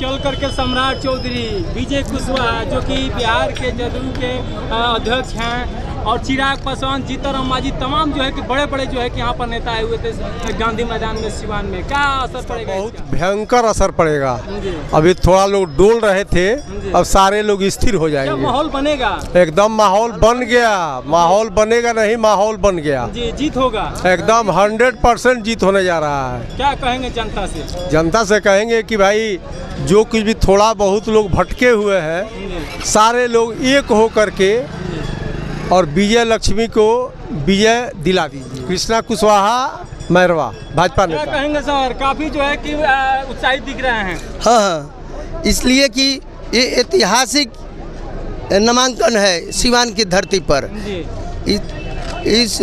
चल करके सम्राट चौधरी, विजय कुशवाहा जो कि बिहार के जदयू के अध्यक्ष हैं, और चिराग पासवान, जीतनराम मांझी, तमाम जो है कि बड़े बड़े जो है कि यहाँ पर नेता आए हुए थे गांधी मैदान में सिवान में, क्या असर पड़ेगा? बहुत भयंकर असर पड़ेगा। अभी थोड़ा लोग डोल रहे थे, अब सारे लोग स्थिर हो जाएंगे। माहौल बनेगा? एकदम माहौल बन गया। माहौल बनेगा नहीं, माहौल बन गया जी। जीत होगा एकदम 100% जीत होने जा रहा है। क्या कहेंगे जनता से? जनता से कहेंगे कि भाई जो कुछ भी थोड़ा बहुत लोग भटके हुए हैं, सारे लोग एक हो करके और विजय लक्ष्मी को विजय दिला दीजिए। कृष्णा कुशवाहा मैरवा भाजपा नेता। क्या कहेंगे सर? काफी जो है कि उत्साहित दिख रहे हैं। हाँ, इसलिए कि ये ऐतिहासिक नामांकन है सिवान की धरती पर। इस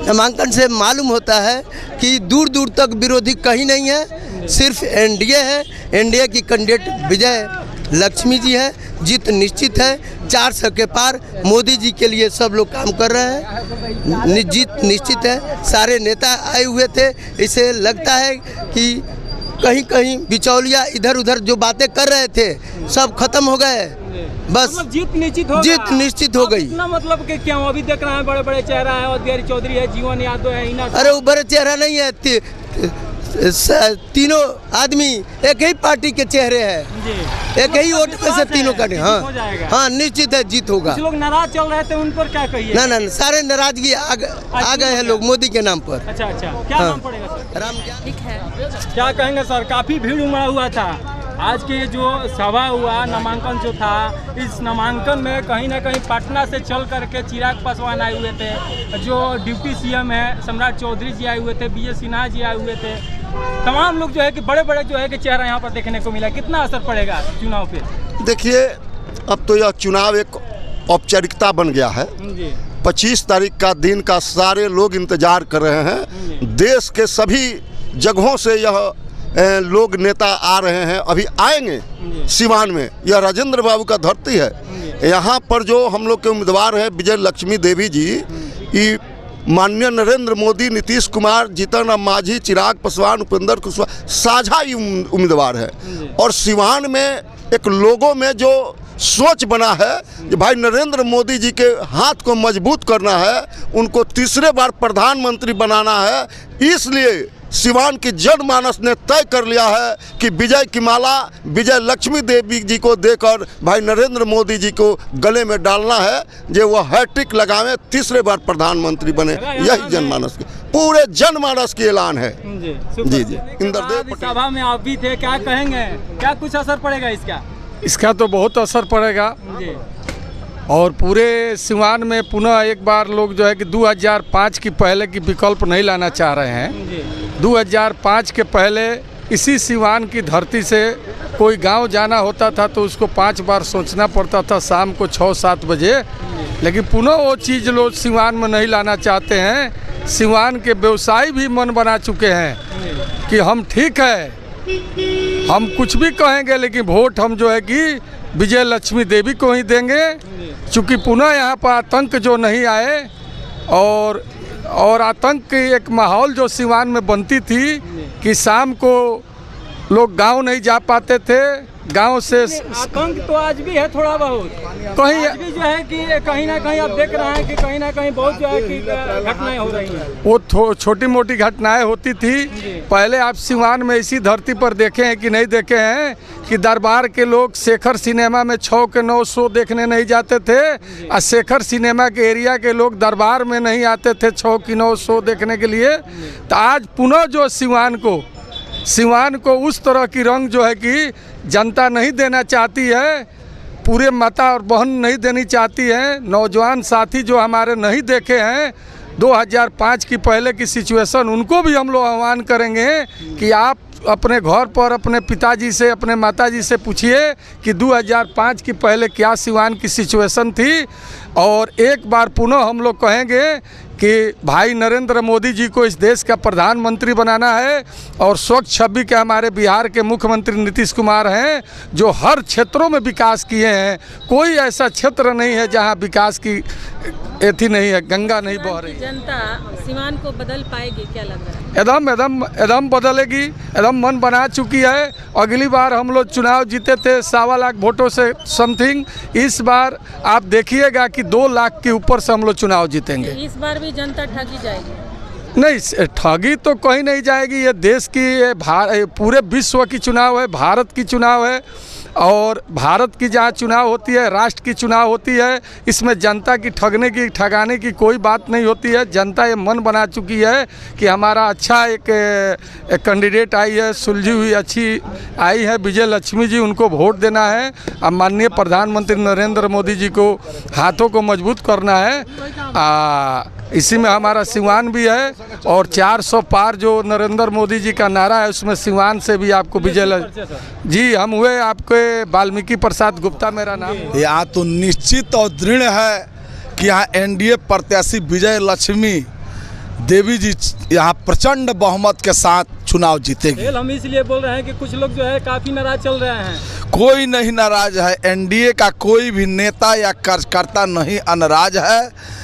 नामांकन से मालूम होता है कि दूर दूर तक विरोधी कहीं नहीं है, सिर्फ एनडीए है। एनडीए की कैंडिडेट विजय लक्ष्मी जी है। जीत निश्चित है, 400 के पार। मोदी जी के लिए सब लोग काम कर रहे हैं, जीत निश्चित है। सारे नेता आए हुए थे, इसे लगता है कि कहीं कहीं बिचौलिया इधर उधर जो बातें कर रहे थे सब खत्म हो गए। बस मतलब जीत निश्चित हो, जीत निश्चित हो गई। मतलब कि क्या अभी देख रहे हैं बड़े बड़े चेहरा है, बिहारी चौधरी है, जीवन यादव है। अरे वो बड़े चेहरा नहीं है, तीनों आदमी एक ही पार्टी के चेहरे हैं, एक ही वोट में से तीनों का। हाँ, निश्चित है जीत होगा। कुछ लोग नाराज चल रहे थे, उन पर क्या कहिए? ना, सारे नाराजगी आ गए हैं लोग मोदी के नाम पर। अच्छा, क्या नाम पड़ेगा सर? राम ठीक है। क्या कहेंगे सर? काफी भीड़ उमड़ा हुआ था आज के जो सभा हुआ, नामांकन जो था, इस नामांकन में कहीं ना कहीं पटना से चल करके चिराग पासवान आए हुए थे, जो डिप्टी सीएम है सम्राट चौधरी जी आए हुए थे, विजय सिन्हा जी आए हुए थे। तमाम लोग जो है कि बड़े बड़े जो है कि चेहरा यहाँ पर देखने को मिला। कितना असर पड़ेगा चुनाव पे? देखिए, अब तो यह चुनाव एक औपचारिकता बन गया है। 25 तारीख का दिन का सारे लोग इंतजार कर रहे हैं। देश के सभी जगहों से यह लोग नेता आ रहे हैं, अभी आएंगे सिवान में। यह राजेंद्र बाबू का धरती है। यहाँ पर जो हम लोग के उम्मीदवार हैं विजय लक्ष्मी देवी जी, ये माननीय नरेंद्र मोदी, नीतीश कुमार, जीतनराम मांझी, चिराग पासवान, उपेंद्र कुशवाहा साझा ही उम्मीदवार है। और सिवान में एक लोगों में जो सोच बना है कि भाई नरेंद्र मोदी जी के हाथ को मजबूत करना है, उनको तीसरे बार प्रधानमंत्री बनाना है, इसलिए सिवान की जनमानस ने तय कर लिया है कि विजय की माला विजय लक्ष्मी देवी जी को देकर भाई नरेंद्र मोदी जी को गले में डालना है, जो वह हैट्रिक लगावे, तीसरे बार प्रधानमंत्री बने। यही जनमानस की पूरे जनमानस की ऐलान है। जी। इंद्रदेव सभा में आप भी थे, क्या कहेंगे? क्या कुछ असर पड़ेगा इसका? इसका तो बहुत असर पड़ेगा और पूरे सिवान में पुनः एक बार लोग जो है कि 2005 की पहले की विकल्प नहीं लाना चाह रहे हैं। 2005 के पहले इसी सिवान की धरती से कोई गांव जाना होता था तो उसको 5 बार सोचना पड़ता था, शाम को 6-7 बजे। लेकिन पुनः वो चीज़ लोग सिवान में नहीं लाना चाहते हैं। सिवान के व्यवसायी भी मन बना चुके हैं कि हम ठीक है, हम कुछ भी कहेंगे लेकिन वोट हम जो है कि विजय लक्ष्मी देवी को ही देंगे, चूँकि पुनः यहाँ पर आतंक जो नहीं आए और आतंक की एक माहौल जो सिवान में बनती थी कि शाम को लोग गांव नहीं जा पाते थे, गांव से आतंक तो आज भी है थोड़ा बहुत, कहीं आज भी जो है कि कहीं ना कहीं आप देख रहे हैं कि कहीं ना कहीं बहुत जो है कि घटनाएं हो रही हैं। वो छोटी मोटी घटनाएं होती थी पहले। आप सिवान में इसी धरती पर देखे हैं कि नहीं देखे हैं कि दरबार के लोग शेखर सिनेमा में 6 के 9 शो देखने नहीं जाते थे, और शेखर सिनेमा के एरिया के लोग दरबार में नहीं आते थे 6 की 9 शो देखने के लिए। तो आज पुनः जो सिवान को उस तरह की रंग जो है कि जनता नहीं देना चाहती है, पूरे माता और बहन नहीं देनी चाहती है। नौजवान साथी जो हमारे नहीं देखे हैं 2005 की पहले की सिचुएशन, उनको भी हम लोग आह्वान करेंगे कि आप अपने घर पर अपने पिताजी से, अपने माताजी से पूछिए कि 2005 की पहले क्या सिवान की सिचुएशन थी। और एक बार पुनः हम लोग कहेंगे कि भाई नरेंद्र मोदी जी को इस देश का प्रधानमंत्री बनाना है और स्वच्छ छवि के हमारे बिहार के मुख्यमंत्री नीतीश कुमार हैं जो हर क्षेत्रों में विकास किए हैं। कोई ऐसा क्षेत्र नहीं है जहां विकास की एथी नहीं है, गंगा नहीं बह रही। जनता सीवान को बदल पाएगी, क्या लग रहा है? एकदम बदलेगी, एकदम मन बना चुकी है। अगली बार हम लोग चुनाव जीते थे 1.25 लाख वोटों से समथिंग, इस बार आप देखिएगा कि 2 लाख के ऊपर से हम लोग चुनाव जीतेंगे। इस बार भी जनता ठगी जाएगी? नहीं, ठगी तो कहीं नहीं जाएगी। ये देश की, ये पूरे विश्व की चुनाव है, भारत की चुनाव है और भारत की जहाँ चुनाव होती है, राष्ट्र की चुनाव होती है, इसमें जनता की ठगाने की कोई बात नहीं होती है। जनता ये मन बना चुकी है कि हमारा अच्छा एक कैंडिडेट आई है, सुलझी हुई अच्छी आई है विजय लक्ष्मी जी, उनको वोट देना है। अब माननीय प्रधानमंत्री नरेंद्र मोदी जी को हाथों को मजबूत करना है। इसी में हमारा सिवान भी है और 400 पार जो नरेंद्र मोदी जी का नारा है उसमें सिवान से भी आपको विजय जी हम हुए। आपके वाल्मीकि प्रसाद गुप्ता मेरा नाम। यहाँ तो निश्चित और दृढ़ है कि यहाँ एनडीए प्रत्याशी विजय लक्ष्मी देवी जी यहाँ प्रचंड बहुमत के साथ चुनाव जीतेगी। हम इसलिए बोल रहे हैं कि कुछ लोग जो है काफ़ी नाराज चल रहे हैं। कोई नहीं नाराज है, एनडीए का कोई भी नेता या कार्यकर्ता नहीं अनाराज है।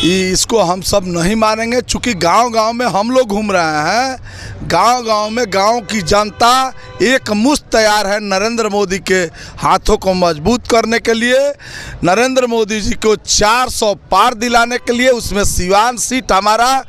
इसको हम सब नहीं मानेंगे, चूँकि गांव-गांव में हम लोग घूम रहे हैं। गांव-गांव में गांव की जनता एक मुश्त तैयार है नरेंद्र मोदी के हाथों को मजबूत करने के लिए, नरेंद्र मोदी जी को 400 पार दिलाने के लिए। उसमें सिवान सीट हमारा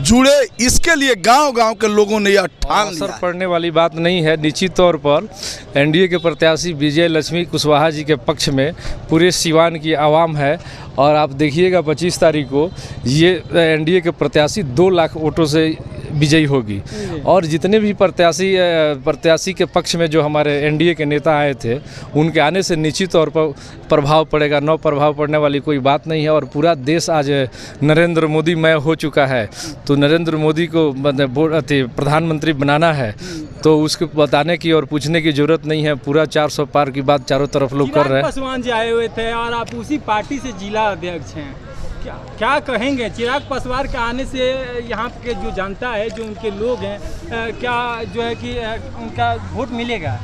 जुड़े, इसके लिए गांव-गांव के लोगों ने यह ठान लिया। असर पड़ने वाली बात नहीं है। निश्चित तौर पर एनडीए के प्रत्याशी विजय लक्ष्मी कुशवाहा जी के पक्ष में पूरे सिवान की आवाम है और आप देखिएगा 25 तारीख को ये एनडीए के प्रत्याशी 2 लाख वोटों से विजयी होगी। और जितने भी प्रत्याशी के पक्ष में जो हमारे एनडीए के नेता आए थे उनके आने से निश्चित तौर पर प्रभाव पड़ेगा। न प्रभाव पड़ने वाली कोई बात नहीं है और पूरा देश आज नरेंद्र मोदी मय हो चुका है। तो नरेंद्र मोदी को प्रधानमंत्री बनाना है तो उसको बताने की और पूछने की जरूरत नहीं है। पूरा 400 पार की बात चारों तरफ लोग कर रहे हैं। पासवान जी आए हुए थे और आप उसी पार्टी से जिला अध्यक्ष हैं, क्या कहेंगे? चिराग पासवान के आने से यहाँ के जो जनता है, जो उनके लोग हैं, क्या जो है कि उनका वोट मिलेगा?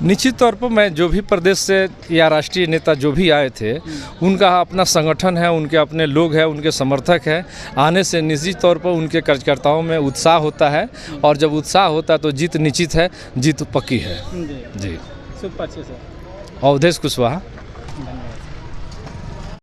निश्चित तौर पर मैं जो भी प्रदेश से या राष्ट्रीय नेता जो भी आए थे उनका अपना संगठन है, उनके अपने लोग हैं, उनके समर्थक हैं। आने से निश्चित तौर पर उनके कार्यकर्ताओं में उत्साह होता है और जब उत्साह होता है तो जीत निश्चित है, जीत पक्की है। जी। सुपर अच्छे से। अवधेश कुशवाहा।